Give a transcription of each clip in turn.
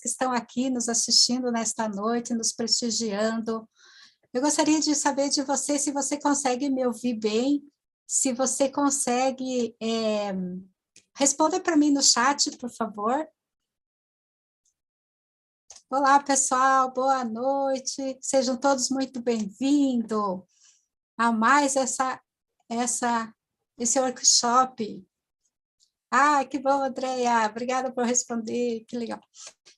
que estão aqui nos assistindo nesta noite, nos prestigiando. Eu gostaria de saber de você se você consegue me ouvir bem, se você consegue... responda para mim no chat, por favor. Olá, pessoal, boa noite. Sejam todos muito bem-vindos a mais esse workshop. Ah, que bom, Andréia. Obrigada por responder, que legal.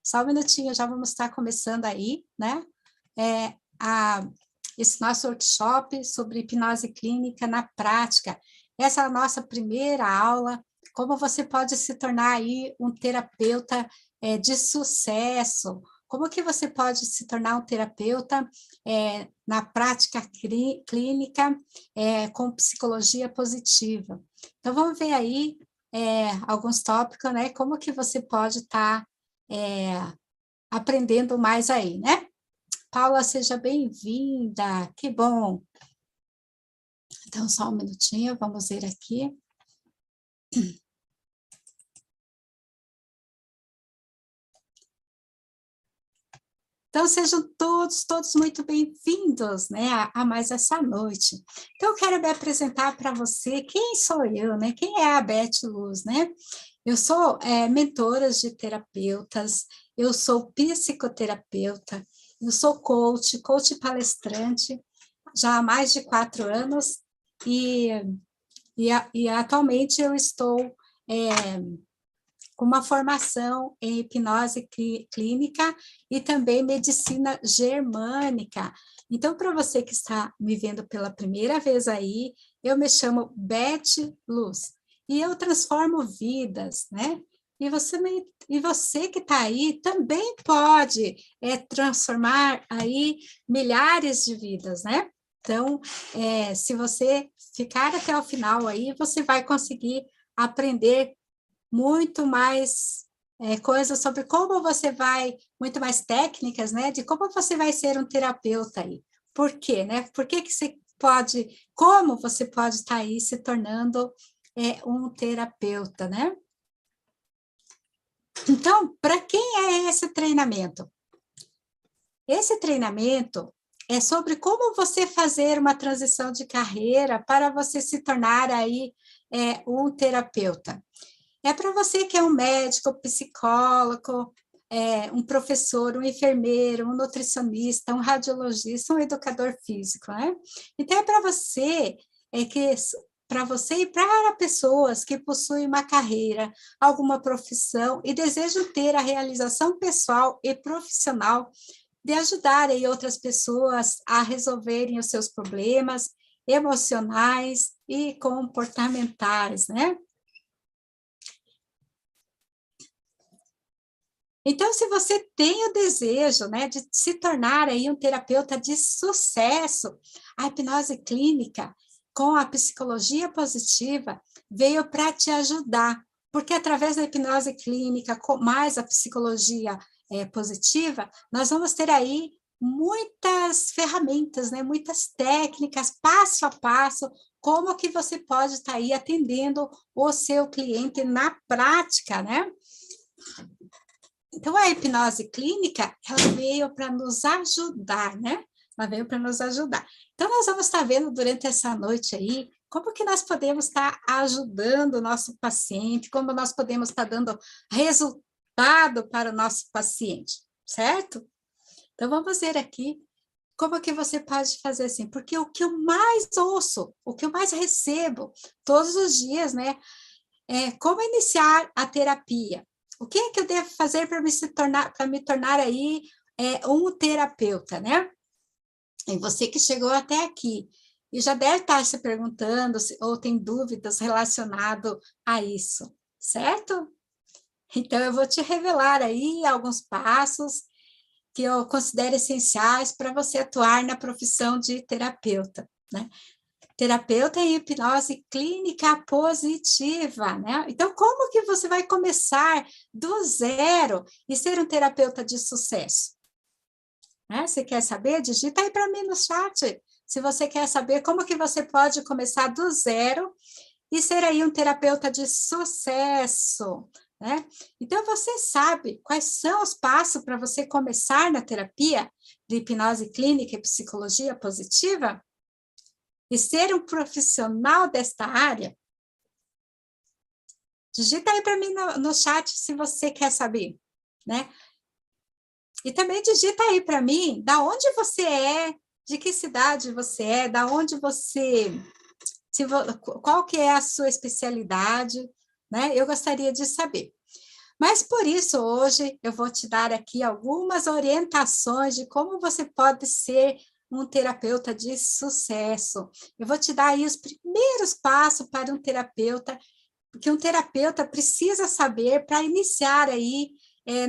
Só um minutinho, já vamos estar começando aí, né? Esse nosso workshop sobre hipnose clínica na prática. Essa é a nossa primeira aula, como você pode se tornar aí um terapeuta de sucesso, como que você pode se tornar um terapeuta na prática clínica com psicologia positiva. Então, vamos ver aí alguns tópicos, né? Como que você pode estar aprendendo mais aí, né? Paula, seja bem-vinda, que bom. Então, só um minutinho, vamos ver aqui. Então, sejam todos muito bem-vindos, né, a mais essa noite. Então, eu quero me apresentar para você, quem sou eu, né, quem é a Beth Luz, né? Eu sou mentora de terapeutas, eu sou psicoterapeuta, eu sou coach palestrante, já há mais de 4 anos, e atualmente eu estou com uma formação em hipnose clínica e também medicina germânica. Então, para você que está me vendo pela primeira vez aí, eu me chamo Beth Luz, e eu transformo vidas, né? E você que está aí também pode transformar aí milhares de vidas, né? Então, se você ficar até o final aí, você vai conseguir aprender muito mais coisas sobre como você vai, muito mais técnicas, né, de como você vai ser um terapeuta aí. Por quê, né? Por que que você pode, como você pode estar aí se tornando um terapeuta, né? Então, para quem é esse treinamento? Esse treinamento é sobre como você fazer uma transição de carreira para você se tornar aí um terapeuta. É para você que é um médico, psicólogo, um professor, um enfermeiro, um nutricionista, um radiologista, um educador físico, né? Então, é para você e para pessoas que possuem uma carreira, alguma profissão e desejam ter a realização pessoal e profissional de ajudar aí outras pessoas a resolverem os seus problemas emocionais e comportamentais, né? Então, se você tem o desejo, né, de se tornar aí um terapeuta de sucesso, a hipnose clínica com a psicologia positiva veio para te ajudar, porque através da hipnose clínica, com mais a psicologia positiva, nós vamos ter aí muitas ferramentas, né, muitas técnicas, passo a passo, como que você pode estar aí atendendo o seu cliente na prática, né? Então, a hipnose clínica, ela veio para nos ajudar, né? Ela veio para nos ajudar. Então, nós vamos estar vendo durante essa noite aí, como que nós podemos estar ajudando o nosso paciente, como nós podemos estar dando resultado para o nosso paciente, certo? Então, vamos ver aqui como que você pode fazer assim, porque o que eu mais ouço, o que eu mais recebo todos os dias, né, é como iniciar a terapia. O que é que eu devo fazer para me tornar aí um terapeuta, né? E você que chegou até aqui e já deve estar se perguntando ou tem dúvidas relacionado a isso, certo? Então, eu vou te revelar aí alguns passos que eu considero essenciais para você atuar na profissão de terapeuta, né? Terapeuta em hipnose clínica positiva, né? Então, como que você vai começar do zero e ser um terapeuta de sucesso? Né? Você quer saber? Digita aí para mim no chat. Se você quer saber como que você pode começar do zero e ser aí um terapeuta de sucesso. né? Então, você sabe quais são os passos para você começar na terapia de hipnose clínica e psicologia positiva? E ser um profissional desta área? Digita aí para mim no chat se você quer saber, né? E também digita aí para mim, da onde você é, de que cidade você é, da onde você... qual que é a sua especialidade, né? Eu gostaria de saber. Mas por isso, hoje, eu vou te dar aqui algumas orientações de como você pode ser um terapeuta de sucesso. Eu vou te dar aí os primeiros passos para um terapeuta, que um terapeuta precisa saber para iniciar aí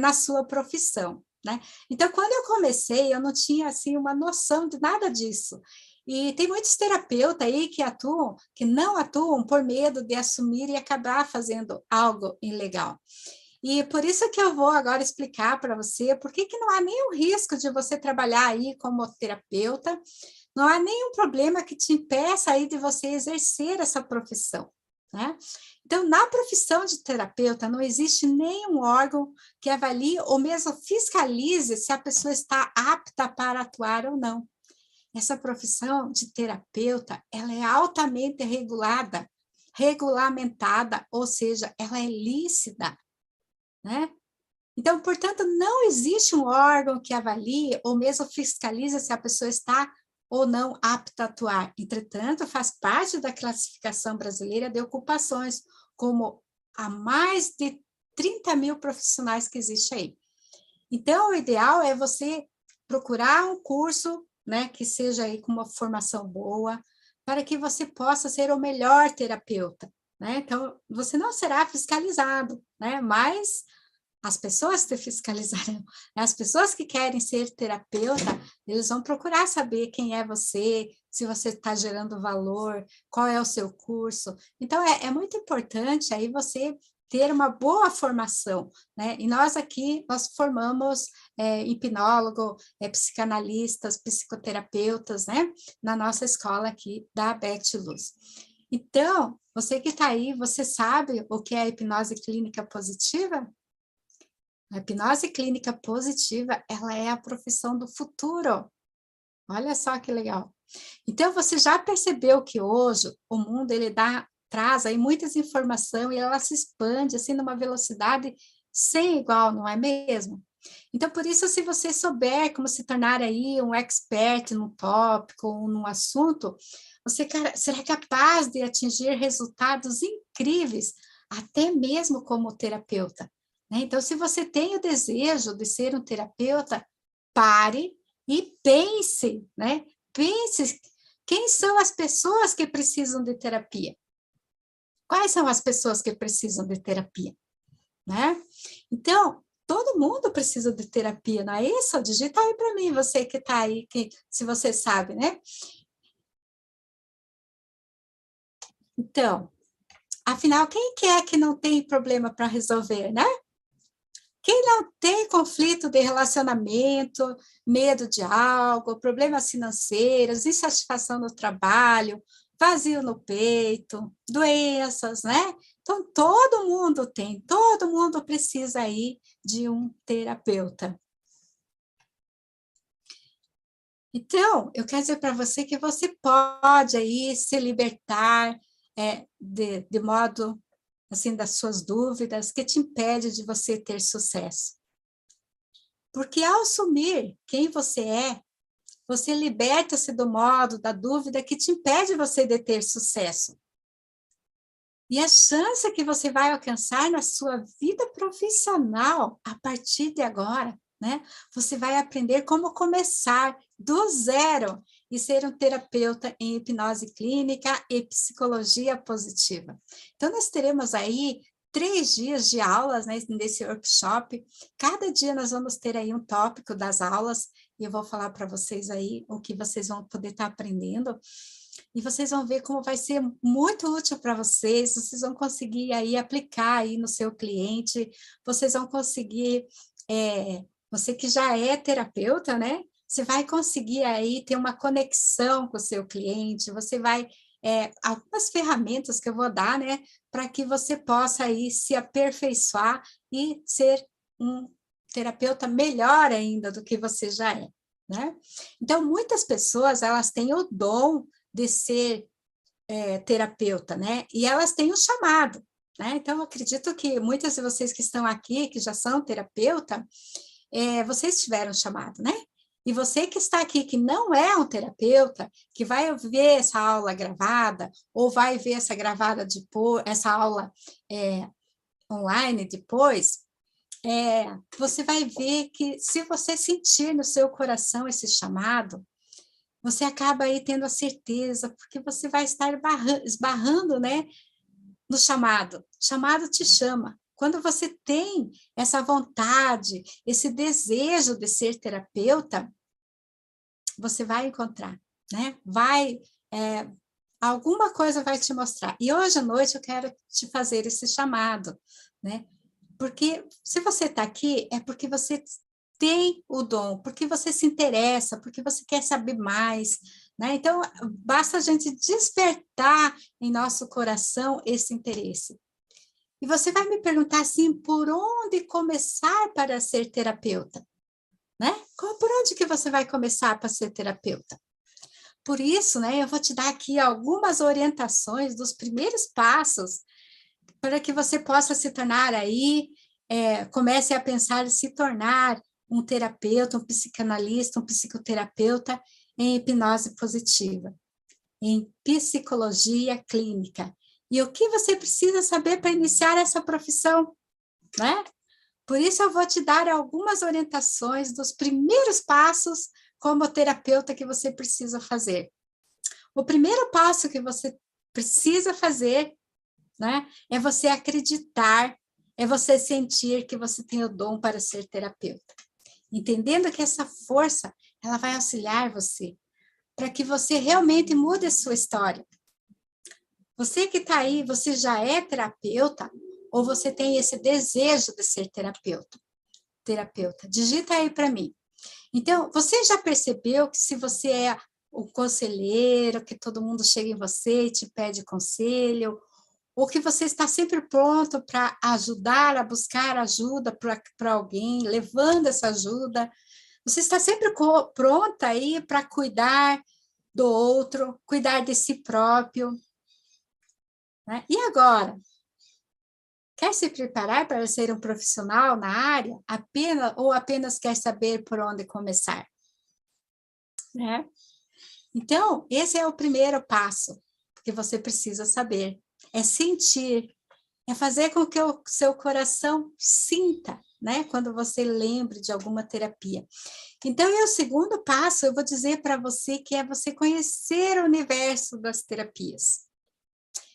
na sua profissão, né? Então, quando eu comecei, eu não tinha, assim, uma noção de nada disso. E tem muitos terapeutas aí que não atuam por medo de assumir e acabar fazendo algo ilegal. E por isso que eu vou agora explicar para você por que não há nenhum risco de você trabalhar aí como terapeuta, não há nenhum problema que te impeça aí de você exercer essa profissão, né? Então, na profissão de terapeuta, não existe nenhum órgão que avalie ou mesmo fiscalize se a pessoa está apta para atuar ou não. Essa profissão de terapeuta, ela é altamente regulada, regulamentada, ou seja, ela é lícita, né? Então, portanto, não existe um órgão que avalie ou mesmo fiscalize se a pessoa está ou não apta a atuar. Entretanto, faz parte da classificação brasileira de ocupações, como há mais de 30 mil profissionais que existe aí. Então, o ideal é você procurar um curso, né, que seja aí com uma formação boa, para que você possa ser o melhor terapeuta, né? Então, você não será fiscalizado, né? Mas as pessoas te fiscalizarão. As pessoas que querem ser terapeuta, eles vão procurar saber quem é você, se você está gerando valor, qual é o seu curso. Então, é muito importante aí você ter uma boa formação, né? E nós aqui, nós formamos hipnólogo, psicanalistas, psicoterapeutas, né? Na nossa escola aqui da Beth Luz. Então, você que está aí, você sabe o que é a hipnose clínica positiva? A hipnose clínica positiva, ela é a profissão do futuro. Olha só que legal. Então, você já percebeu que hoje o mundo ele traz aí muitas informações e ela se expande assim numa velocidade sem igual, não é mesmo? Então, por isso, se você souber como se tornar aí um expert num tópico ou num assunto, você será capaz de atingir resultados incríveis, até mesmo como terapeuta, né? Então, se você tem o desejo de ser um terapeuta, pare e pense, né? Pense quem são as pessoas que precisam de terapia. Quais são as pessoas que precisam de terapia, né? Então, todo mundo precisa de terapia, não é isso? Digita aí para mim, você que está aí, se você sabe, né? Então, afinal, quem que é que não tem problema para resolver, né? Quem não tem conflito de relacionamento, medo de algo, problemas financeiros, insatisfação no trabalho, vazio no peito, doenças, né? Então, todo mundo tem, todo mundo precisa aí de um terapeuta. Então, eu quero dizer para você que você pode aí se libertar de modo assim, das suas dúvidas, que te impede de você ter sucesso. Porque ao assumir quem você liberta-se do modo da dúvida que te impede você de ter sucesso. E a chance que você vai alcançar na sua vida profissional, a partir de agora, né? Você vai aprender como começar do zero e ser um terapeuta em hipnose clínica e psicologia positiva. Então, nós teremos aí 3 dias de aulas, né, nesse workshop. Cada dia nós vamos ter aí um tópico das aulas, e eu vou falar para vocês aí o que vocês vão poder estar aprendendo. E vocês vão ver como vai ser muito útil para vocês, vocês vão conseguir aí aplicar aí no seu cliente, vocês vão conseguir, você que já é terapeuta, né? Você vai conseguir aí ter uma conexão com o seu cliente, você vai algumas ferramentas que eu vou dar, né, para que você possa aí se aperfeiçoar e ser um terapeuta melhor ainda do que você já é, né? Então, muitas pessoas, elas têm o dom de ser terapeuta, né? E elas têm um chamado, né? Então, eu acredito que muitas de vocês que estão aqui, que já são terapeuta, vocês tiveram um chamado, né? E você que está aqui, que não é um terapeuta, que vai ver essa aula gravada, ou vai ver essa gravada depois, essa aula online depois, você vai ver que se você sentir no seu coração esse chamado, você acaba aí tendo a certeza, porque você vai estar esbarrando, né, no chamado. O chamado te chama. Quando você tem essa vontade, esse desejo de ser terapeuta, você vai encontrar, né? Alguma coisa vai te mostrar. E hoje à noite eu quero te fazer esse chamado, né? Porque se você está aqui, é porque você tem o dom, porque você se interessa, porque você quer saber mais, né? Então, basta a gente despertar em nosso coração esse interesse. E você vai me perguntar assim, por onde começar para ser terapeuta? Né? Por onde que você vai começar para ser terapeuta? Por isso, né, eu vou te dar aqui algumas orientações dos primeiros passos para que você possa se tornar aí, comece a pensar em se tornar um terapeuta, um psicanalista, um psicoterapeuta em hipnose positiva, em psicologia clínica. E o que você precisa saber para iniciar essa profissão, né? Por isso, eu vou te dar algumas orientações dos primeiros passos como terapeuta que você precisa fazer. O primeiro passo que você precisa fazer, né, é você acreditar, é você sentir que você tem o dom para ser terapeuta. Entendendo que essa força, ela vai auxiliar você para que você realmente mude a sua história. Você que está aí, você já é terapeuta ou você tem esse desejo de ser terapeuta? Digita aí para mim. Então, você já percebeu que se você é o conselheiro, que todo mundo chega em você e te pede conselho, ou que você está sempre pronto para ajudar, a buscar ajuda para alguém, levando essa ajuda, você está sempre pronta aí para cuidar do outro, cuidar de si próprio, né? E agora? Quer se preparar para ser um profissional na área, apenas quer saber por onde começar? Né? Então, esse é o primeiro passo que você precisa saber. É sentir, é fazer com que o seu coração sinta, né? Quando você lembre de alguma terapia. Então, e o segundo passo, eu vou dizer para você que é você conhecer o universo das terapias.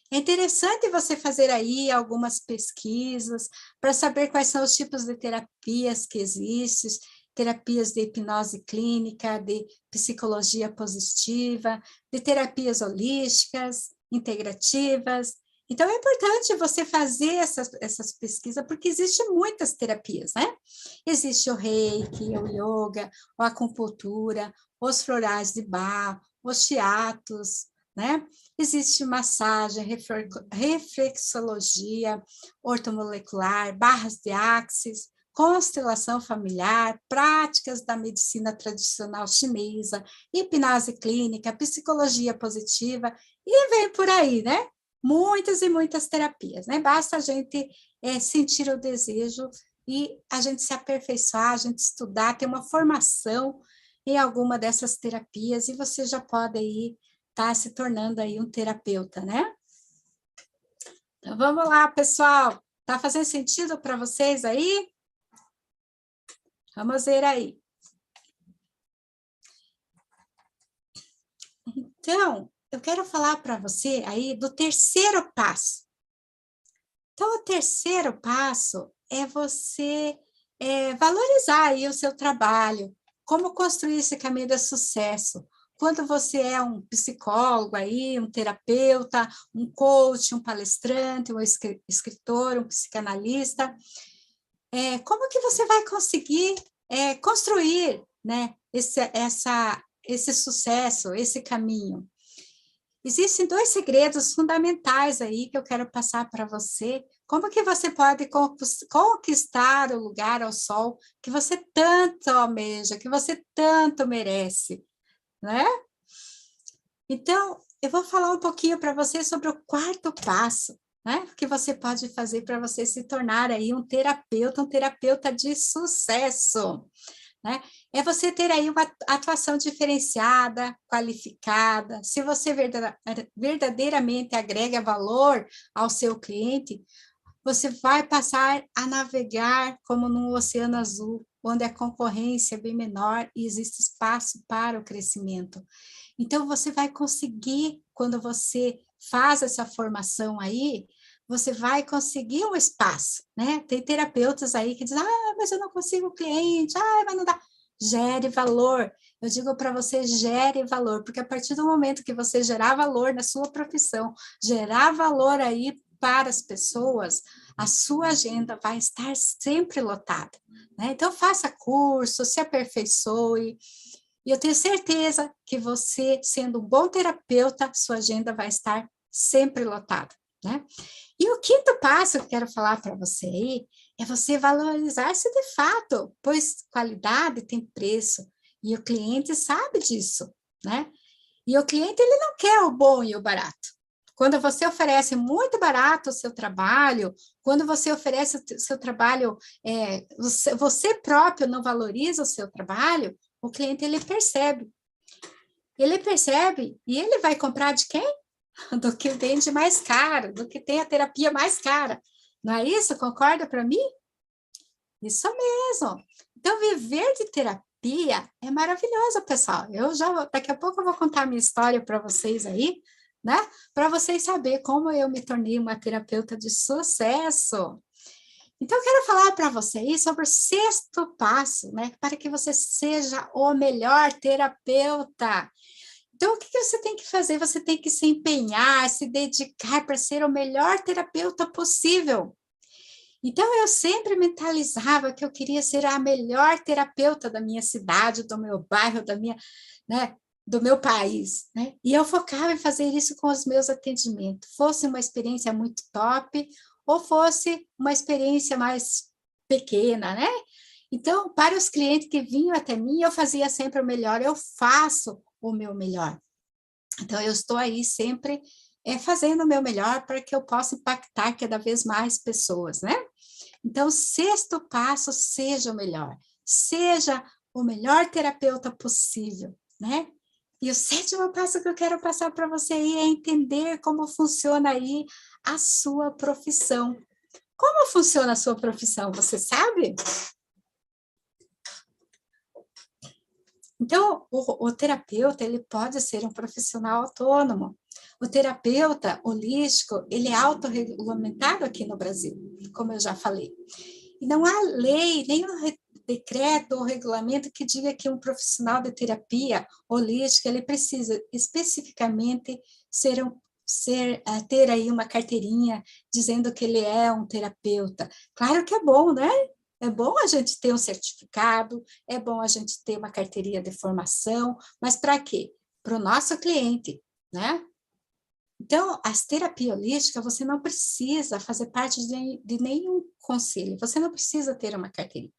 É interessante você fazer aí algumas pesquisas para saber quais são os tipos de terapias que existem, terapias de hipnose clínica, de psicologia positiva, de terapias holísticas, integrativas. Então, é importante você fazer essas pesquisas, porque existem muitas terapias, né? Existe o reiki, o yoga, a acupuntura, os florais de Bach, os shiatos, né? Existe massagem, reflexologia, ortomolecular, barras de axis, constelação familiar, práticas da medicina tradicional chinesa, hipnose clínica, psicologia positiva, e vem por aí, né? Muitas e muitas terapias, né? Basta a gente sentir o desejo e a gente se aperfeiçoar, a gente estudar, ter uma formação em alguma dessas terapias, e você já pode aí estar se tornando aí um terapeuta, né? Então, vamos lá, pessoal. Tá fazendo sentido para vocês aí? Vamos ver aí. Então, eu quero falar para você aí do terceiro passo. Então, o terceiro passo é você valorizar aí o seu trabalho, como construir esse caminho de sucesso. Quando você é um psicólogo aí, um terapeuta, um coach, um palestrante, um escritor, um psicanalista, como que você vai conseguir construir, né, esse sucesso, esse caminho? Existem 2 segredos fundamentais aí que eu quero passar para você. Como que você pode conquistar o lugar ao sol que você tanto almeja, que você tanto merece, né? Então, eu vou falar um pouquinho para você sobre o 4º passo, né? Que você pode fazer para você se tornar aí um terapeuta de sucesso, né? É você ter aí uma atuação diferenciada, qualificada. Se você verdadeiramente agrega valor ao seu cliente, você vai passar a navegar como num oceano azul, onde a concorrência é bem menor e existe espaço para o crescimento. Então, você vai conseguir, quando você faz essa formação aí, você vai conseguir um espaço, né? Tem terapeutas aí que dizem, mas eu não consigo cliente, mas não dá. Gere valor. Eu digo para você, gere valor, porque a partir do momento que você gerar valor na sua profissão, gerar valor aí para as pessoas, a sua agenda vai estar sempre lotada, né? Então, faça curso, se aperfeiçoe, e eu tenho certeza que você, sendo um bom terapeuta, sua agenda vai estar sempre lotada, né? E o 5º passo que eu quero falar para você aí é você valorizar-se de fato, pois qualidade tem preço e o cliente sabe disso, né? E o cliente, ele não quer o bom e o barato. Quando você oferece muito barato o seu trabalho, quando você oferece o seu trabalho, você próprio não valoriza o seu trabalho, o cliente, ele percebe. Ele percebe e ele vai comprar de quem? Do que vende mais caro, do que tem a terapia mais cara. Não é isso? Concorda para mim? Isso mesmo. Então, viver de terapia é maravilhoso, pessoal. Daqui a pouco eu vou contar a minha história para vocês aí, né? Para vocês saberem como eu me tornei uma terapeuta de sucesso. Então, eu quero falar para vocês sobre o 6º passo, né? Para que você seja o melhor terapeuta. Então, o que você tem que fazer? Você tem que se empenhar, se dedicar para ser o melhor terapeuta possível. Então, eu sempre mentalizava que eu queria ser a melhor terapeuta da minha cidade, do meu bairro, né, do meu país, né? E eu focava em fazer isso com os meus atendimentos, fosse uma experiência muito top ou fosse uma experiência mais pequena, né? Então, para os clientes que vinham até mim, eu fazia sempre o melhor, eu faço o meu melhor. Então, eu estou aí sempre fazendo o meu melhor para que eu possa impactar cada vez mais pessoas, né? Então, o 6º passo, seja o melhor. Seja o melhor terapeuta possível, né? E o 7º passo que eu quero passar para você aí é entender como funciona aí a sua profissão. Como funciona a sua profissão, você sabe? Então, o terapeuta, ele pode ser um profissional autônomo. O terapeuta holístico, ele é autorregulamentado aqui no Brasil, como eu já falei. E não há lei, nem um decreto ou regulamento que diga que um profissional de terapia holística, ele precisa especificamente ter aí uma carteirinha dizendo que ele é um terapeuta. Claro que é bom, né? É bom a gente ter um certificado, é bom a gente ter uma carteirinha de formação, mas para quê? Para o nosso cliente, né? Então, as terapias holísticas, você não precisa fazer parte de nenhum conselho, você não precisa ter uma carteirinha,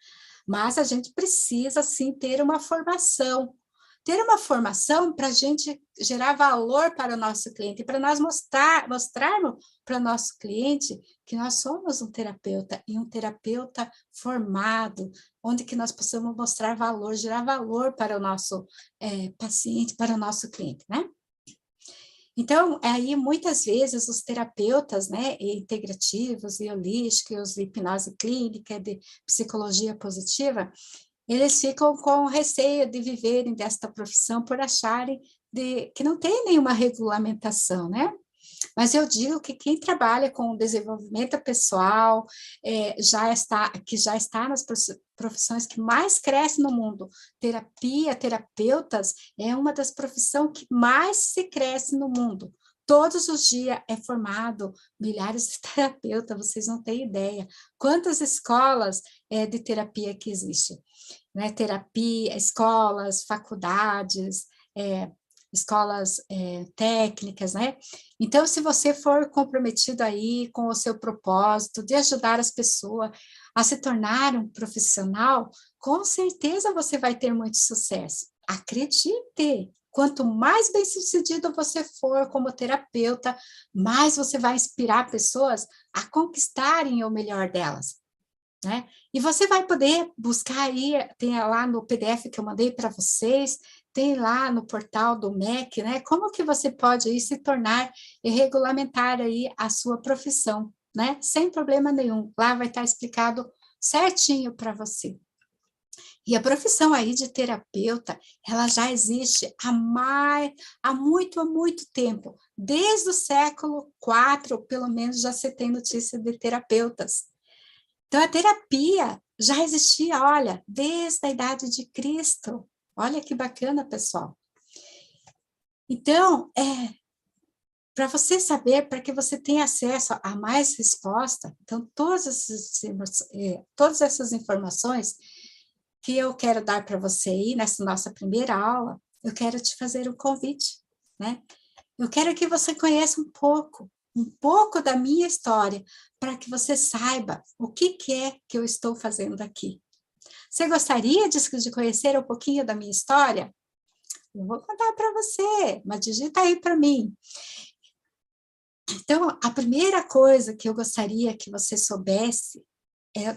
mas a gente precisa, sim, ter uma formação. Ter uma formação para a gente gerar valor para o nosso cliente, para nós mostrarmos para o nosso cliente que nós somos um terapeuta, e um terapeuta formado, onde que nós possamos mostrar valor, gerar valor para o nosso paciente, para o nosso cliente, né? Então, aí muitas vezes os terapeutas, né, integrativos e holísticos, de hipnose clínica, de psicologia positiva, eles ficam com receio de viverem desta profissão por acharem que não tem nenhuma regulamentação, né? Mas eu digo que quem trabalha com desenvolvimento pessoal que já está nas profissões que mais crescem no mundo. Terapeutas, é uma das profissões que mais se cresce no mundo. Todos os dias é formado milhares de terapeutas, vocês não têm ideia. Quantas escolas de terapia que existem? Né? Terapia, escolas, faculdades, escolas técnicas, né? Então, se você for comprometido aí com o seu propósito de ajudar as pessoas a se tornar um profissional, com certeza você vai ter muito sucesso. Acredite! Quanto mais bem-sucedido você for como terapeuta, mais você vai inspirar pessoas a conquistarem o melhor delas, né? E você vai poder buscar aí, tem lá no PDF que eu mandei para vocês, tem lá no portal do MEC, né? Como que você pode aí se tornar e regulamentar aí a sua profissão, né? Sem problema nenhum. Lá vai estar explicado certinho para você. E a profissão aí de terapeuta, ela já existe há muito tempo. Desde o século IV, pelo menos, já se tem notícia de terapeutas. Então, a terapia já existia, olha, desde a idade de Cristo. Olha que bacana, pessoal. Então, para você saber, para que você tenha acesso a mais resposta, então, todas essas informações que eu quero dar para você aí nessa nossa primeira aula, eu quero te fazer um convite, né? Eu quero que você conheça um pouco da minha história, para que você saiba o que é que eu estou fazendo aqui. Você gostaria de conhecer um pouquinho da minha história? Eu vou contar para você, mas digita aí para mim. Então, a primeira coisa que eu gostaria que você soubesse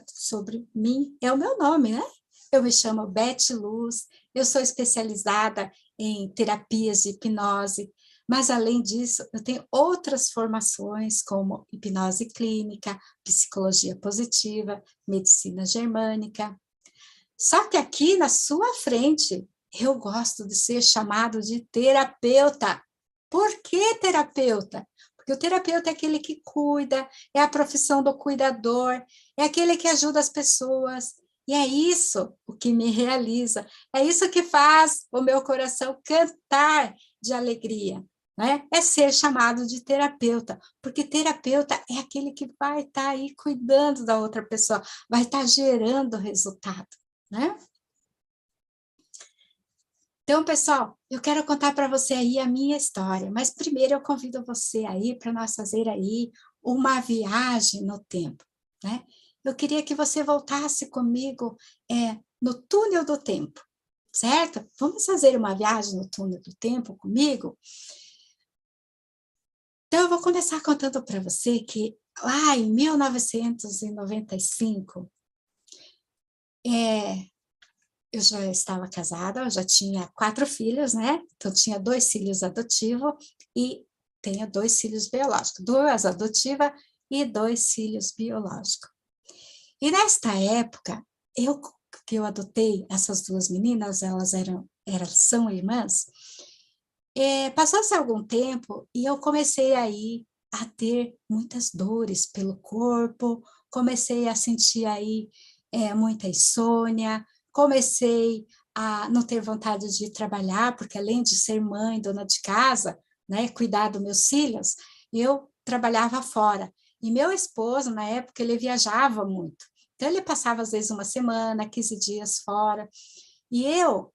sobre mim, é o meu nome, né? Eu me chamo Beth Luz, eu sou especializada em terapias de hipnose, mas além disso, eu tenho outras formações como hipnose clínica, psicologia positiva, medicina germânica. Só que aqui na sua frente, eu gosto de ser chamado de terapeuta. Por que terapeuta? Porque o terapeuta é aquele que cuida, é a profissão do cuidador, é aquele que ajuda as pessoas. E é isso o que me realiza, é isso que faz o meu coração cantar de alegria, né? É ser chamado de terapeuta, porque terapeuta é aquele que vai estar aí cuidando da outra pessoa, vai estar gerando resultado, né? Então, pessoal, eu quero contar para você aí a minha história, mas primeiro eu convido você aí para nós fazer aí uma viagem no tempo, né? Eu queria que você voltasse comigo no túnel do tempo, certo? Vamos fazer uma viagem no túnel do tempo comigo? Então, eu vou começar contando para você que lá em 1995, eu já estava casada, eu já tinha 4 filhos, né? Então, tinha 2 filhos adotivos e tenho 2 filhos biológicos, 2 adotivas e 2 filhos biológicos. E nesta época, que eu adotei essas 2 meninas, elas são irmãs, passou-se algum tempo e eu comecei aí a ter muitas dores pelo corpo, comecei a sentir aí muita insônia, comecei a não ter vontade de trabalhar, porque além de ser mãe, dona de casa, né, cuidar dos meus filhos, eu trabalhava fora. E meu esposo, na época, ele viajava muito. Então, ele passava, às vezes, uma semana, 15 dias fora. E eu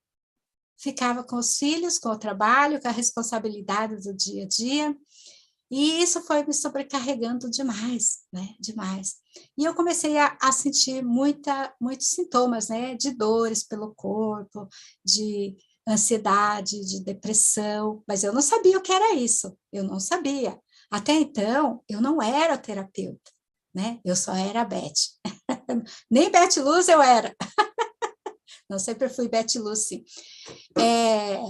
ficava com os filhos, com o trabalho, com a responsabilidade do dia a dia, e isso foi me sobrecarregando demais, né? Demais. E eu comecei a sentir muitos sintomas, né? De dores pelo corpo, de ansiedade, de depressão, mas eu não sabia o que era isso, eu não sabia. Até então, eu não era terapeuta, né? Eu só era a Beth. Nem Beth Luz eu era. Não, sempre fui Beth Lucy.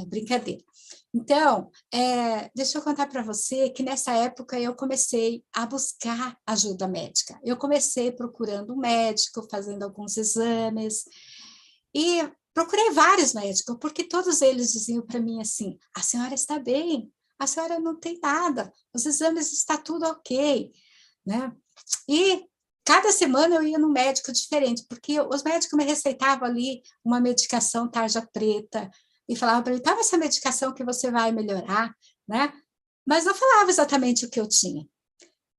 Brincadeira. Então, deixa eu contar para você que nessa época eu comecei a buscar ajuda médica. Eu comecei procurando um médico, fazendo alguns exames, e procurei vários médicos, porque todos eles diziam para mim assim: a senhora está bem, a senhora não tem nada, os exames está tudo ok, né? E cada semana eu ia num médico diferente, porque os médicos me receitavam ali uma medicação tarja preta, e falavam para mim, toma essa medicação que você vai melhorar, né? Mas não falava exatamente o que eu tinha.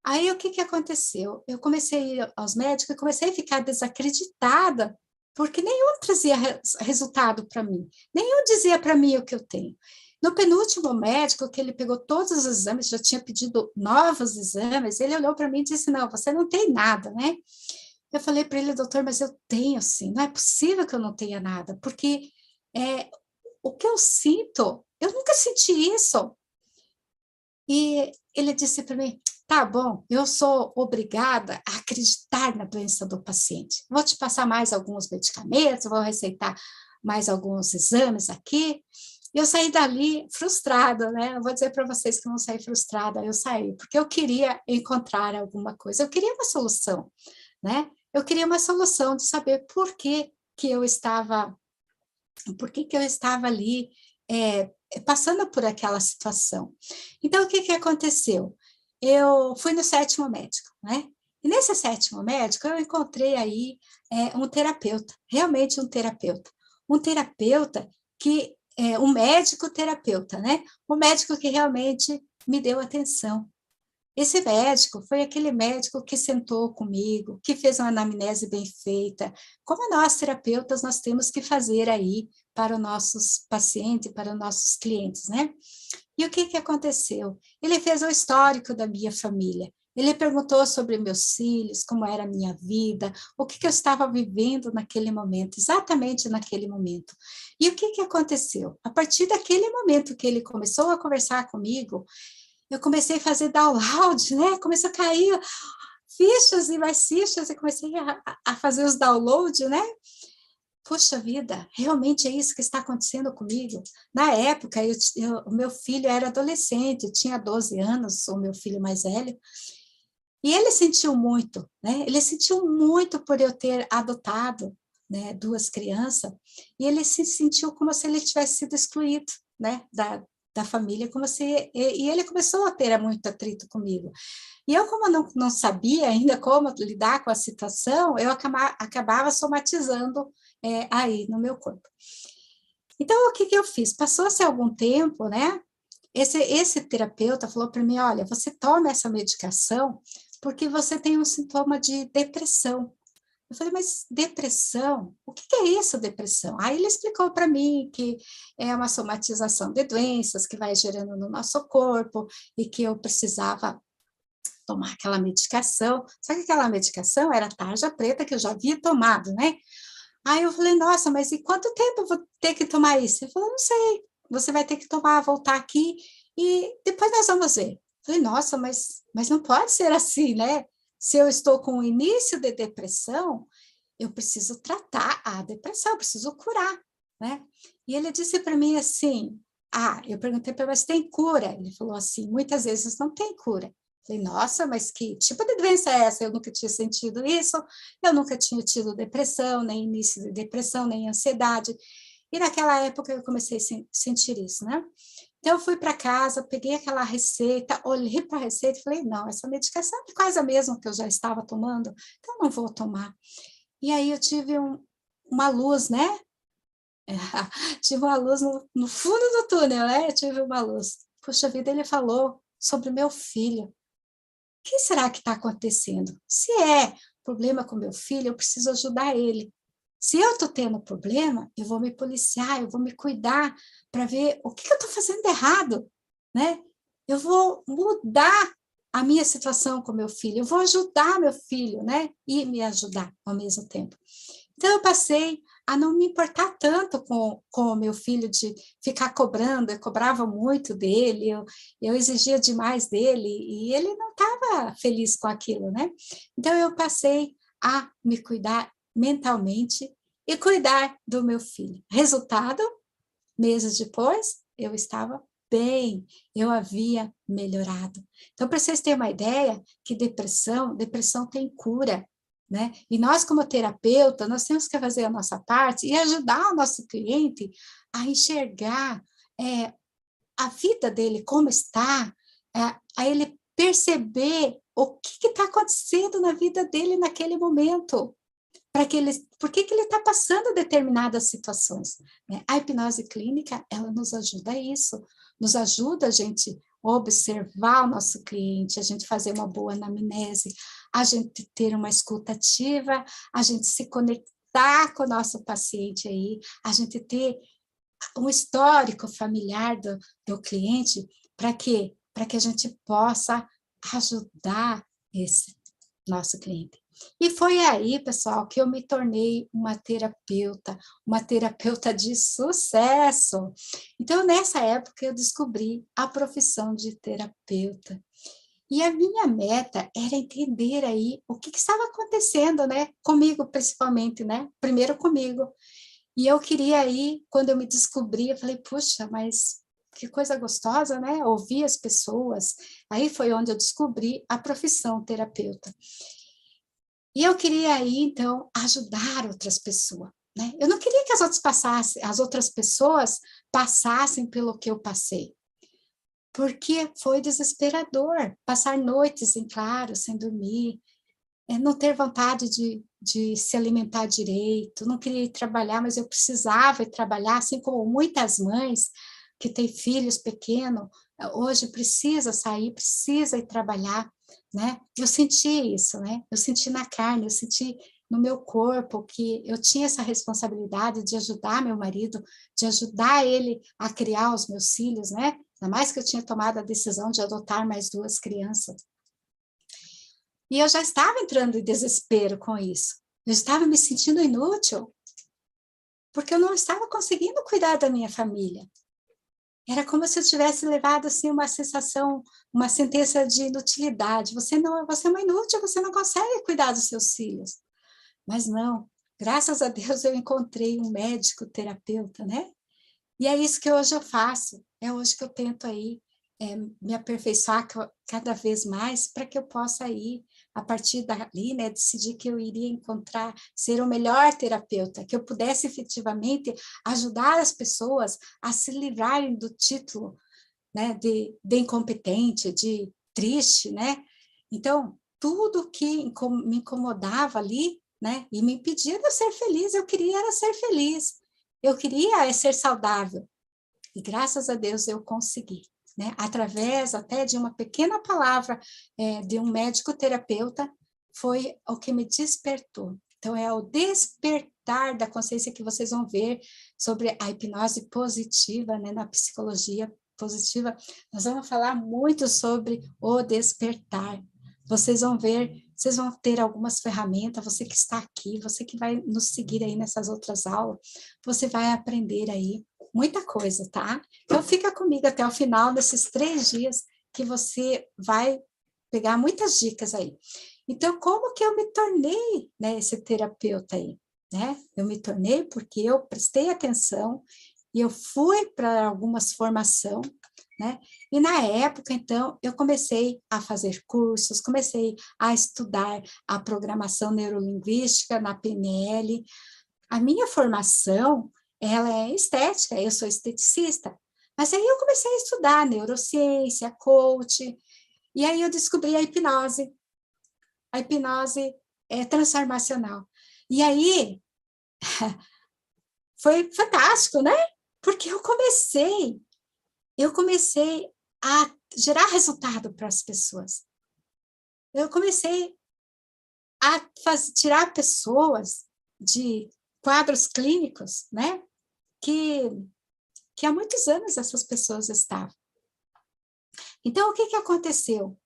Aí, o que aconteceu? Eu comecei a ir aos médicos e comecei a ficar desacreditada, porque nenhum trazia resultado para mim, nenhum dizia para mim o que eu tenho. No penúltimo médico, que ele pegou todos os exames, já tinha pedido novos exames, ele olhou para mim e disse, não, você não tem nada, né? Eu falei para ele, doutor, mas eu tenho sim, não é possível que eu não tenha nada, porque o que eu sinto, eu nunca senti isso. E ele disse para mim, tá bom, eu sou obrigada a acreditar na doença do paciente. Vou te passar mais alguns medicamentos, vou receitar mais alguns exames aqui. Eu saí dali frustrada, né? Não vou dizer para vocês que eu não saí frustrada, eu saí, porque eu queria encontrar alguma coisa, eu queria uma solução, né? Eu queria uma solução de saber por que eu estava ali passando por aquela situação. Então, o que que aconteceu? Eu fui no sétimo médico, né? E nesse sétimo médico, eu encontrei aí um terapeuta, realmente um terapeuta que um médico terapeuta, né? Um médico que realmente me deu atenção. Esse médico foi aquele médico que sentou comigo, que fez uma anamnese bem feita, como nós terapeutas nós temos que fazer aí para os nossos pacientes, para os nossos clientes, né? E o que que aconteceu? Ele fez o histórico da minha família. Ele perguntou sobre meus filhos, como era a minha vida, o que que eu estava vivendo naquele momento, exatamente naquele momento. E o que que aconteceu? A partir daquele momento que ele começou a conversar comigo, eu comecei a fazer download, né? Começou a cair fichas e mais fichas, e comecei a fazer os downloads, né? Puxa vida, realmente é isso que está acontecendo comigo. Na época, o meu filho era adolescente, tinha 12 anos, o meu filho mais velho, e ele sentiu muito, né? Ele sentiu muito por eu ter adotado, né, duas crianças, e ele se sentiu como se ele tivesse sido excluído, né, da família, como se, e ele começou a ter muito atrito comigo. E eu, como não sabia ainda como lidar com a situação, eu acabava somatizando aí no meu corpo. Então, o que que eu fiz? Passou-se algum tempo, né? Esse terapeuta falou para mim, olha, você toma essa medicação porque você tem um sintoma de depressão. Eu falei, mas depressão? O que é isso, depressão? Aí ele explicou para mim que é uma somatização de doenças que vai gerando no nosso corpo e que eu precisava tomar aquela medicação. Só que aquela medicação era tarja preta que eu já havia tomado, né? Aí eu falei, nossa, mas e quanto tempo eu vou ter que tomar isso? Ele falou, não sei, você vai ter que tomar, voltar aqui e depois nós vamos ver. Eu falei, nossa, mas não pode ser assim, né? Se eu estou com o início de depressão, eu preciso tratar a depressão, eu preciso curar, né? E ele disse para mim assim, eu perguntei para ele, mas tem cura? Ele falou assim, muitas vezes não tem cura. Falei, nossa, mas que tipo de doença é essa? Eu nunca tinha sentido isso, eu nunca tinha tido depressão, nem início de depressão, nem ansiedade. E naquela época eu comecei a sentir isso, né? Então eu fui para casa, peguei aquela receita, olhei para a receita e falei, não, essa medicação é quase a mesma que eu já estava tomando, então não vou tomar. E aí eu tive uma luz, né? Tive uma luz no fundo do túnel, né? Eu tive uma luz. Puxa vida, ele falou sobre meu filho. O que será que está acontecendo? Se é problema com meu filho, eu preciso ajudar ele. Se eu estou tendo problema, eu vou me policiar, eu vou me cuidar para ver o que eu estou fazendo de errado, né? Eu vou mudar a minha situação com meu filho, eu vou ajudar meu filho, né? E me ajudar ao mesmo tempo. Então, eu passei a não me importar tanto com o meu filho de ficar cobrando, eu cobrava muito dele, eu exigia demais dele, e ele não estava feliz com aquilo, né? Então, eu passei a me cuidar mentalmente e cuidar do meu filho. Resultado, meses depois, eu estava bem, eu havia melhorado. Então, para vocês terem uma ideia, que depressão tem cura, né? E nós, como terapeuta, nós temos que fazer a nossa parte e ajudar o nosso cliente a enxergar a vida dele, como está, a ele perceber o que está acontecendo na vida dele naquele momento, para que ele, por que ele está passando determinadas situações. Né? A hipnose clínica, ela nos ajuda a isso, nos ajuda a gente observar o nosso cliente, a gente fazer uma boa anamnese, a gente ter uma escuta ativa, a gente se conectar com o nosso paciente aí, a gente ter um histórico familiar do cliente, para quê? Para que a gente possa ajudar esse nosso cliente. E foi aí, pessoal, que eu me tornei uma terapeuta de sucesso. Então, nessa época, eu descobri a profissão de terapeuta. E a minha meta era entender aí o que estava acontecendo, né? Comigo, principalmente, né? Primeiro comigo. E eu queria aí, quando eu me descobri, eu falei, puxa, mas que coisa gostosa, né? Ouvir as pessoas. Aí foi onde eu descobri a profissão terapeuta. E eu queria aí, então, ajudar outras pessoas, né? Eu não queria que as outras pessoas passassem pelo que eu passei, porque foi desesperador passar noites em claro, sem dormir, não ter vontade de se alimentar direito, não queria ir trabalhar, mas eu precisava ir trabalhar, assim como muitas mães que têm filhos pequenos, hoje precisa sair, precisa ir trabalhar, né? Eu senti isso, né? Eu senti na carne, eu senti no meu corpo que eu tinha essa responsabilidade de ajudar meu marido, de ajudar ele a criar os meus filhos, né? Ainda mais que eu tinha tomado a decisão de adotar mais 2 crianças. E eu já estava entrando em desespero com isso. Eu estava me sentindo inútil, porque eu não estava conseguindo cuidar da minha família. Era como se eu tivesse levado assim uma sensação, uma sentença de inutilidade. Você é uma inútil, você não consegue cuidar dos seus filhos. Mas não, graças a Deus eu encontrei um médico terapeuta, né? E é isso que hoje eu faço. É hoje que eu tento aí me aperfeiçoar cada vez mais para que eu possa aí, a partir dali, né, decidir que eu iria encontrar, ser o melhor terapeuta, que eu pudesse efetivamente ajudar as pessoas a se livrarem do título, né, de incompetente, de triste, né? Então, tudo que me incomodava ali, né, e me impedia de eu ser feliz, eu queria era ser feliz. Eu queria ser saudável. E graças a Deus eu consegui, né? Através até de uma pequena palavra de um médico terapeuta, foi o que me despertou. Então, é o despertar da consciência que vocês vão ver sobre a hipnose positiva, né? Na psicologia positiva, nós vamos falar muito sobre o despertar. Vocês vão ver, vocês vão ter algumas ferramentas, você que está aqui, você que vai nos seguir aí nessas outras aulas, você vai aprender aí muita coisa, tá? Então, fica comigo até o final desses 3 dias que você vai pegar muitas dicas aí. Então, como que eu me tornei, né, esse terapeuta aí, né? Eu me tornei porque eu prestei atenção e eu fui para algumas formação, né? E na época, então, eu comecei a fazer cursos, comecei a estudar a programação neurolinguística na PNL. A minha formação, ela é estética, eu sou esteticista. Mas aí eu comecei a estudar neurociência, coach, e aí eu descobri a hipnose transformacional. E aí foi fantástico, né? Porque eu comecei a gerar resultado para as pessoas. Eu comecei a tirar pessoas de quadros clínicos, né? Que há muitos anos essas pessoas estavam. Então, o que aconteceu?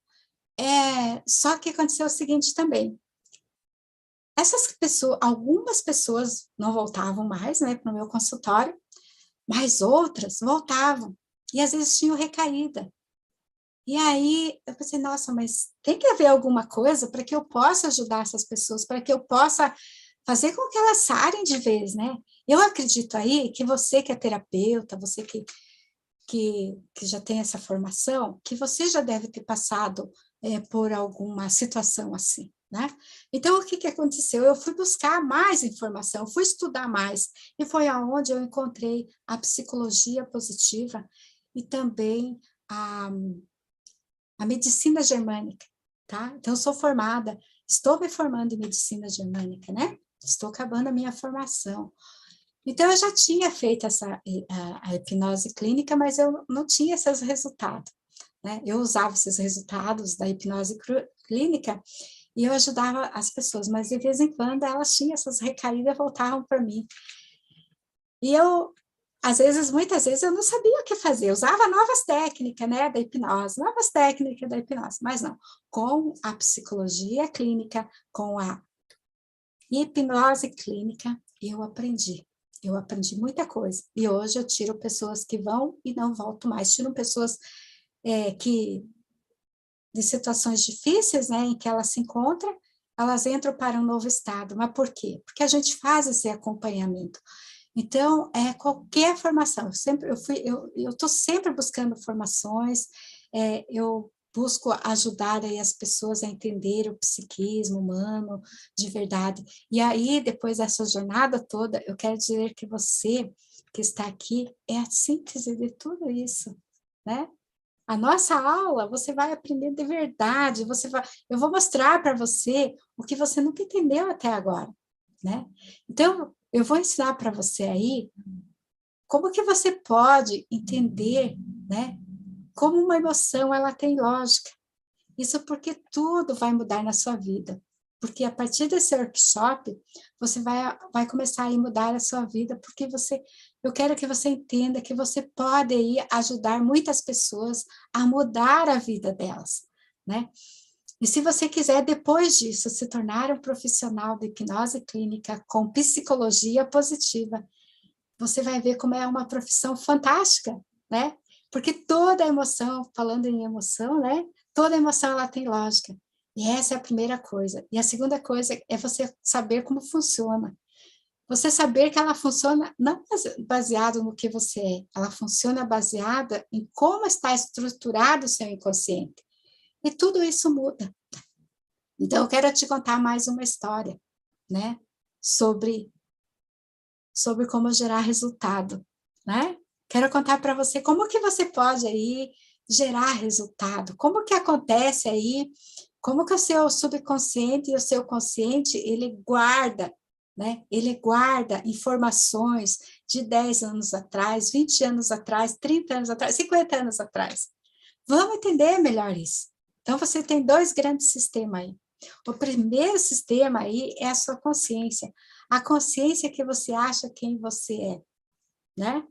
Só que aconteceu o seguinte também. Essas pessoas, algumas pessoas não voltavam mais, né, para o meu consultório, mas outras voltavam. E às vezes tinham recaída. E aí eu pensei, nossa, mas tem que haver alguma coisa para que eu possa ajudar essas pessoas, para que eu possa fazer com que elas sarem de vez, né? Eu acredito aí que você que é terapeuta, você que já tem essa formação, que você já deve ter passado por alguma situação assim, né? Então, o que aconteceu? Eu fui buscar mais informação, fui estudar mais, e foi aonde eu encontrei a psicologia positiva e também a medicina germânica, tá? Então, eu sou formada, estou me formando em medicina germânica, né? Estou acabando a minha formação. Então, eu já tinha feito a hipnose clínica, mas eu não tinha esses resultados, né? Eu usava esses resultados da hipnose clínica e eu ajudava as pessoas, mas de vez em quando elas tinham essas recaídas e voltavam para mim. E eu às vezes, muitas vezes, eu não sabia o que fazer, eu usava novas técnicas, né, da hipnose, novas técnicas da hipnose, mas não, com a psicologia clínica, com a hipnose clínica, eu aprendi muita coisa, e hoje eu tiro pessoas que vão e não volto mais, tiro pessoas que, de situações difíceis, né, em que elas se encontram, elas entram para um novo estado, mas por quê? Porque a gente faz esse acompanhamento. Então, qualquer formação, eu estou sempre buscando formações, eu busco ajudar aí as pessoas a entender o psiquismo humano de verdade. E aí, depois dessa jornada toda, eu quero dizer que você que está aqui é a síntese de tudo isso, né? A nossa aula, você vai aprender de verdade, eu vou mostrar para você o que você nunca entendeu até agora, né? Então, eu vou ensinar para você aí como que você pode entender, né? Como uma emoção, ela tem lógica. Isso porque tudo vai mudar na sua vida. Porque a partir desse workshop, você vai começar a mudar a sua vida, porque eu quero que você entenda que você pode aí ajudar muitas pessoas a mudar a vida delas, né? E se você quiser, depois disso, se tornar um profissional de hipnose clínica com psicologia positiva, você vai ver como é uma profissão fantástica, né? Porque toda emoção, falando em emoção, né? Toda emoção ela tem lógica. E essa é a primeira coisa. E a segunda coisa é você saber como funciona. Você saber que ela funciona não baseado no que você é, ela funciona baseada em como está estruturado o seu inconsciente. E tudo isso muda. Então, eu quero te contar mais uma história, né? Sobre como gerar resultado, né? Quero contar para você como que você pode aí gerar resultado, como que acontece aí, como que o seu subconsciente e o seu consciente, ele guarda, né? Ele guarda informações de 10 anos atrás, 20 anos atrás, 30 anos atrás, 50 anos atrás. Vamos entender melhor isso. Então, você tem dois grandes sistemas aí. O primeiro sistema aí é a sua consciência. A consciência que você acha quem você é, né?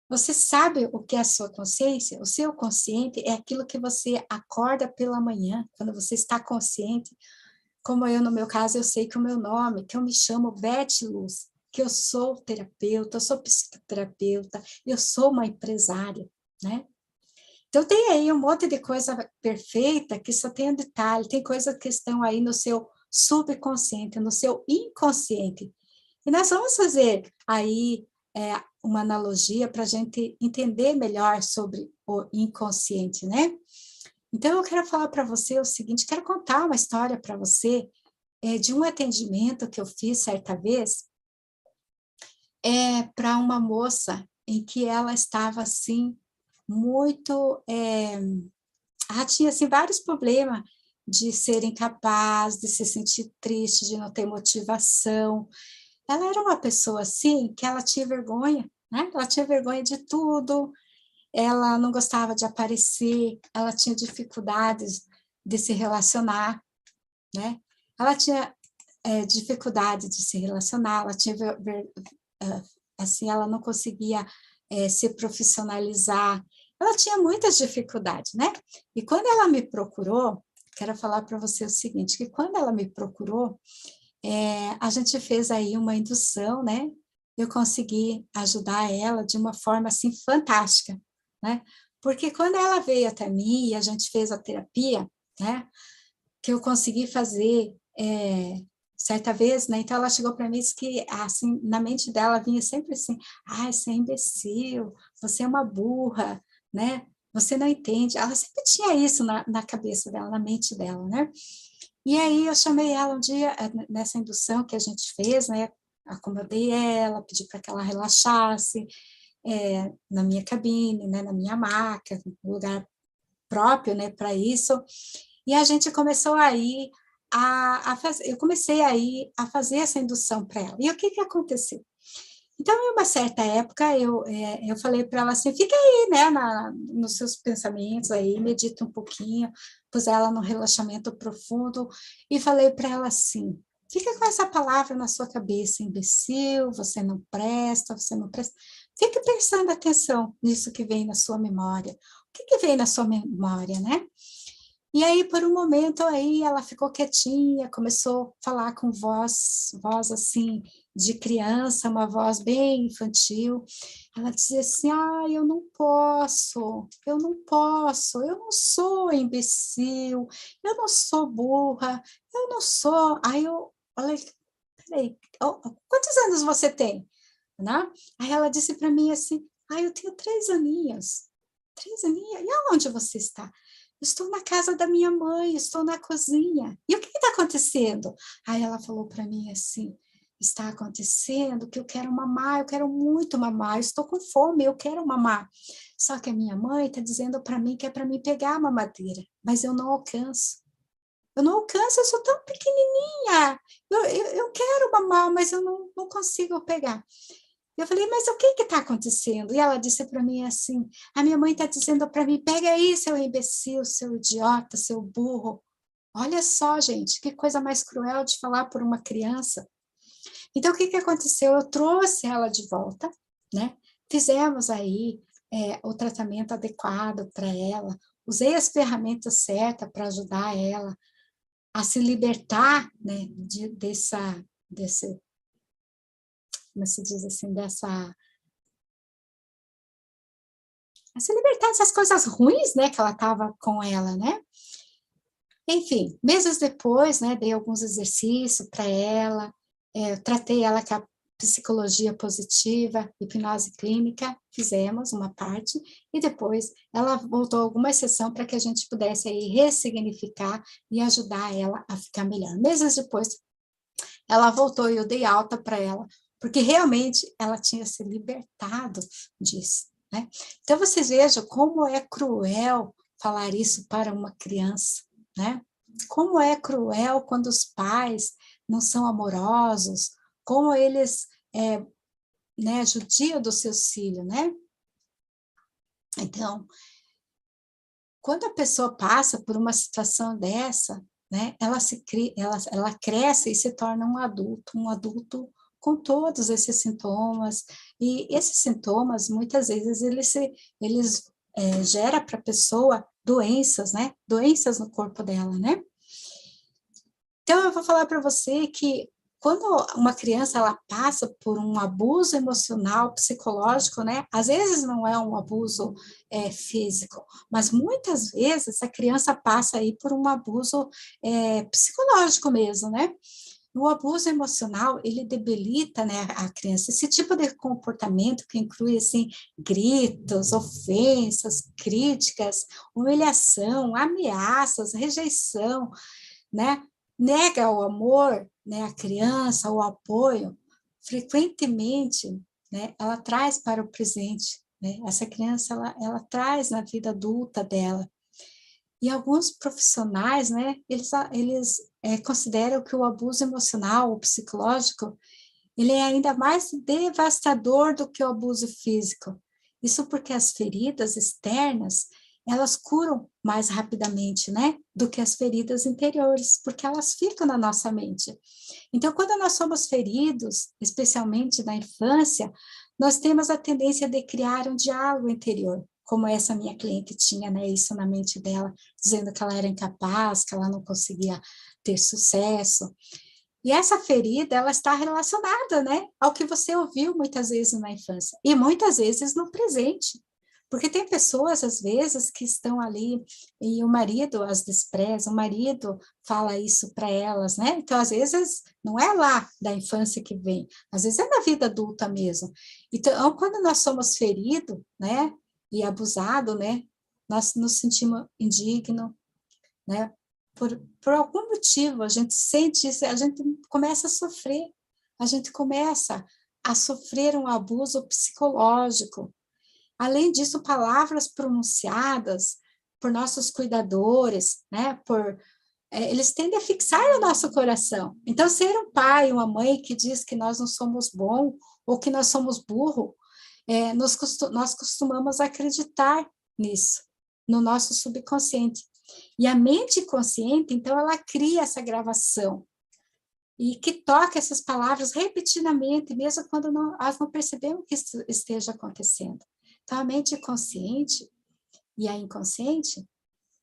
Você sabe o que é a sua consciência? O seu consciente é aquilo que você acorda pela manhã, quando você está consciente. Como eu, no meu caso, eu sei que o meu nome, que eu me chamo Beth Luz, que eu sou terapeuta, eu sou psicoterapeuta, eu sou uma empresária, né? Então, tem aí um monte de coisa perfeita que só tem um detalhe, tem coisas que estão aí no seu subconsciente, no seu inconsciente. E nós vamos fazer aí uma analogia para a gente entender melhor sobre o inconsciente, né? Então, eu quero falar para você o seguinte, quero contar uma história para você de um atendimento que eu fiz certa vez para uma moça em que ela estava, assim, muito... ela tinha, assim, vários problemas de ser incapaz, de se sentir triste, de não ter motivação. Ela era uma pessoa, assim, que ela tinha vergonha, né? Ela tinha vergonha de tudo, ela não gostava de aparecer, ela tinha dificuldades de se relacionar, né? Ela tinha dificuldade de se relacionar, ela tinha, assim, ela não conseguia se profissionalizar, ela tinha muitas dificuldades, né? E quando ela me procurou, quero falar para você o seguinte, que quando ela me procurou, a gente fez aí uma indução, né? Eu consegui ajudar ela de uma forma, assim, fantástica, né? Porque quando ela veio até mim e a gente fez a terapia, né? Que eu consegui fazer certa vez, né? Então ela chegou para mim e disse que, assim, na mente dela vinha sempre assim, você é imbecil, você é uma burra, né? Você não entende. Ela sempre tinha isso na cabeça dela, na mente dela, né? E aí eu chamei ela um dia, nessa indução que a gente fez, né? Acomodei ela, pedi para que ela relaxasse na minha cabine, né? Na minha maca, um lugar próprio, né? Para isso. E a gente começou aí a fazer, eu comecei aí a fazer essa indução para ela. E o que aconteceu? Então, em uma certa época, eu falei para ela assim, fica aí, né, nos seus pensamentos aí, medita um pouquinho, pus ela num relaxamento profundo, e falei para ela assim, Fica com essa palavra na sua cabeça, imbecil, você não presta, você não presta. Fique prestando atenção nisso que vem na sua memória. O que vem na sua memória, né? E aí, por um momento, aí ela ficou quietinha, começou a falar com voz assim, de criança, uma voz bem infantil. Ela dizia assim, eu não sou imbecil, eu não sou burra, eu não sou... Aí eu falei, peraí, quantos anos você tem? Né? Aí ela disse para mim assim, eu tenho 3 aninhos. 3 aninhos? E aonde você está? Estou na casa da minha mãe, estou na cozinha. E o que está acontecendo? Aí ela falou para mim assim, está acontecendo que eu quero mamar, eu quero muito mamar, eu estou com fome, eu quero mamar. Só que a minha mãe está dizendo para mim que é para mim pegar a mamadeira, mas eu não alcanço. Eu não alcanço, eu sou tão pequenininha. Eu quero mamar, mas eu não consigo pegar. Eu falei, mas o que está acontecendo? E ela disse para mim assim, a minha mãe está dizendo para mim, pega aí, seu imbecil, seu idiota, seu burro. Olha só, gente, que coisa mais cruel de falar por uma criança. Então, o que aconteceu? Eu trouxe ela de volta, né? Fizemos aí o tratamento adequado para ela, usei as ferramentas certas para ajudar ela a se libertar, né, desse, como se diz assim, a se libertar dessas coisas ruins, né, que ela estava com ela, né? Enfim, meses depois, né, dei alguns exercícios para ela, tratei ela com a psicologia positiva, hipnose clínica, fizemos uma parte, e depois ela voltou alguma sessão para que a gente pudesse aí ressignificar e ajudar ela a ficar melhor. Meses depois, ela voltou e eu dei alta para ela, porque realmente ela tinha se libertado disso, né? Então, vocês vejam como é cruel falar isso para uma criança, né? Como é cruel quando os pais não são amorosos, como eles né, judiam dos seus filhos, né? Então, quando a pessoa passa por uma situação dessa, né, ela cresce e se torna um adulto com todos esses sintomas, e esses sintomas, muitas vezes, eles geram para a pessoa doenças, né, doenças no corpo dela, né. Então, eu vou falar para você que quando uma criança ela passa por um abuso emocional, psicológico, né? Às vezes não é um abuso físico, mas muitas vezes a criança passa aí por um abuso psicológico mesmo, né? O abuso emocional, ele debilita, né, a criança. Esse tipo de comportamento que inclui, assim, gritos, ofensas, críticas, humilhação, ameaças, rejeição, né? Nega o amor, né, à criança, o apoio, frequentemente, né, ela traz para o presente, né? Essa criança, ela traz na vida adulta dela. E alguns profissionais, né, eles consideram que o abuso emocional, o psicológico, ele é ainda mais devastador do que o abuso físico. Isso porque as feridas externas, elas curam mais rapidamente, né, do que as feridas interiores, porque elas ficam na nossa mente. Então, quando nós somos feridos, especialmente na infância, nós temos a tendência de criar um diálogo interior, como essa minha cliente tinha, né, isso na mente dela, dizendo que ela era incapaz, que ela não conseguia ter sucesso. E essa ferida, ela está relacionada, né, ao que você ouviu muitas vezes na infância, e muitas vezes no presente. Porque tem pessoas, às vezes, que estão ali e o marido as despreza, o marido fala isso para elas, né? Então, às vezes, não é lá da infância que vem, às vezes é na vida adulta mesmo. Então, quando nós somos feridos, né, e abusados, né, nós nos sentimos indignos, né? Por algum motivo, a gente sente isso, a gente começa a sofrer, a gente começa a sofrer um abuso psicológico. Além disso, palavras pronunciadas por nossos cuidadores, né, eles tendem a fixar no nosso coração. Então, ser um pai, uma mãe que diz que nós não somos bom ou que nós somos burro, nós costumamos acreditar nisso, no nosso subconsciente. E a mente consciente, então, ela cria essa gravação. e que toca essas palavras repetidamente, mesmo quando nós não percebemos que isso esteja acontecendo. Então, a mente consciente e a inconsciente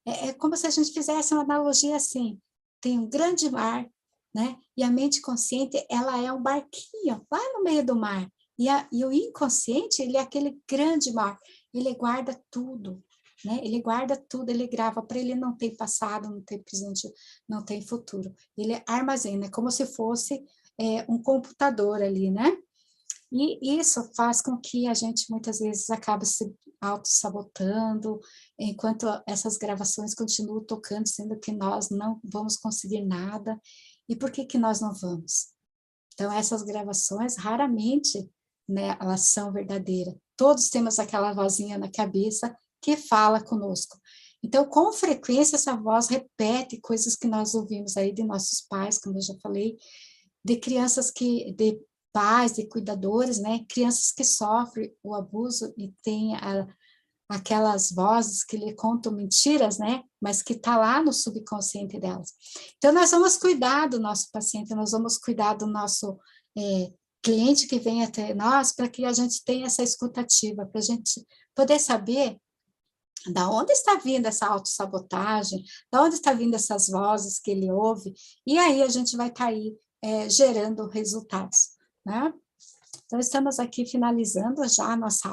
é como se a gente fizesse uma analogia assim, tem um grande mar, né? E a mente consciente, ela é um barquinho lá no meio do mar. E o inconsciente, ele é aquele grande mar, ele guarda tudo, né? Ele guarda tudo, ele grava, para ele não ter passado, não ter presente, não tem futuro. Ele armazena, é como se fosse um computador ali, né? E isso faz com que a gente, muitas vezes, acabe se auto-sabotando, enquanto essas gravações continuam tocando, sendo que nós não vamos conseguir nada. E por que que nós não vamos? Então, essas gravações, raramente, né, elas são verdadeiras. Todos temos aquela vozinha na cabeça que fala conosco. Então, com frequência, essa voz repete coisas que nós ouvimos aí de nossos pais, como eu já falei, de crianças de pais, de cuidadores, né? Crianças que sofrem o abuso e têm aquelas vozes que lhe contam mentiras, né? Mas que está lá no subconsciente delas. Então, nós vamos cuidar do nosso paciente, nós vamos cuidar do nosso cliente que vem até nós, para que a gente tenha essa escutativa, para a gente poder saber da onde está vindo essa autossabotagem, da onde está vindo essas vozes que ele ouve, e aí a gente vai estar aí gerando resultados, né? Então, estamos aqui finalizando já a nossa